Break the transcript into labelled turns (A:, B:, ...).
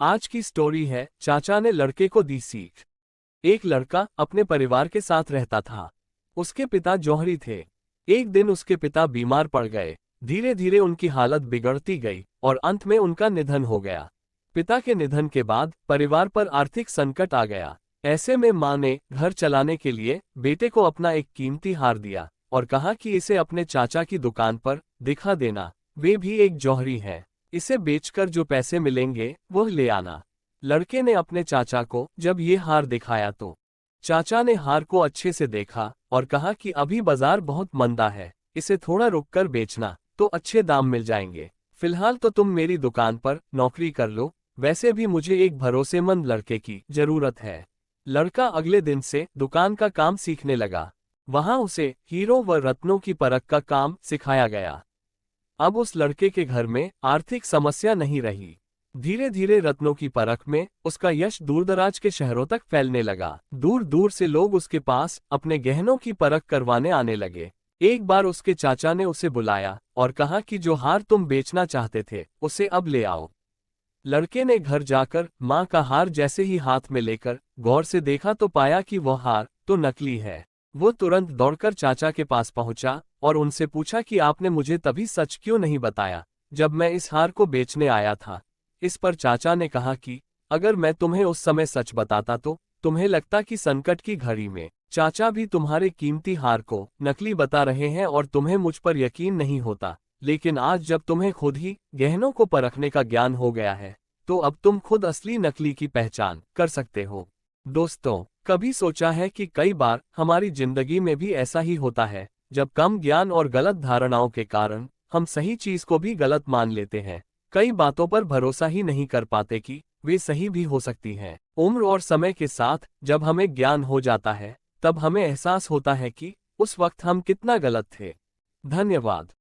A: आज की स्टोरी है चाचा ने लड़के को दी सीख। एक लड़का अपने परिवार के साथ रहता था। उसके पिता जौहरी थे। एक दिन उसके पिता बीमार पड़ गए। धीरे धीरे उनकी हालत बिगड़ती गई और अंत में उनका निधन हो गया। पिता के निधन के बाद परिवार पर आर्थिक संकट आ गया। ऐसे में मां ने घर चलाने के लिए बेटे को अपना एक कीमती हार दिया और कहा कि इसे अपने चाचा की दुकान पर दिखा देना, वे भी एक जौहरी हैं। इसे बेचकर जो पैसे मिलेंगे वह ले आना। लड़के ने अपने चाचा को जब ये हार दिखाया तो चाचा ने हार को अच्छे से देखा और कहा कि अभी बाजार बहुत मंदा है, इसे थोड़ा रुक कर बेचना तो अच्छे दाम मिल जाएंगे। फिलहाल तो तुम मेरी दुकान पर नौकरी कर लो, वैसे भी मुझे एक भरोसेमंद लड़के की जरूरत है। लड़का अगले दिन से दुकान का काम सीखने लगा। वहां उसे हीरो व रत्नों की परख का काम सिखाया गया। अब उस लड़के के घर में आर्थिक समस्या नहीं रही। धीरे धीरे रत्नों की परख में उसका यश दूरदराज के शहरों तक फैलने लगा। दूर दूर से लोग उसके पास अपने गहनों की परख करवाने आने लगे। एक बार उसके चाचा ने उसे बुलाया और कहा कि जो हार तुम बेचना चाहते थे उसे अब ले आओ। लड़के ने घर जाकर मां का हार जैसे ही हाथ में लेकर गौर से देखा तो पाया कि वह हार तो नकली है। वो तुरंत दौड़कर चाचा के पास पहुंचा और उनसे पूछा कि आपने मुझे तभी सच क्यों नहीं बताया जब मैं इस हार को बेचने आया था। इस पर चाचा ने कहा कि अगर मैं तुम्हें उस समय सच बताता तो तुम्हें लगता कि संकट की घड़ी में चाचा भी तुम्हारे कीमती हार को नकली बता रहे हैं और तुम्हें मुझ पर यकीन नहीं होता। लेकिन आज जब तुम्हें खुद ही गहनों को परखने का ज्ञान हो गया है तो अब तुम खुद असली नकली की पहचान कर सकते हो। दोस्तों, कभी सोचा है कि कई बार हमारी जिंदगी में भी ऐसा ही होता है, जब कम ज्ञान और गलत धारणाओं के कारण हम सही चीज को भी गलत मान लेते हैं। कई बातों पर भरोसा ही नहीं कर पाते कि वे सही भी हो सकती हैं। उम्र और समय के साथ जब हमें ज्ञान हो जाता है तब हमें एहसास होता है कि उस वक्त हम कितना गलत थे। धन्यवाद।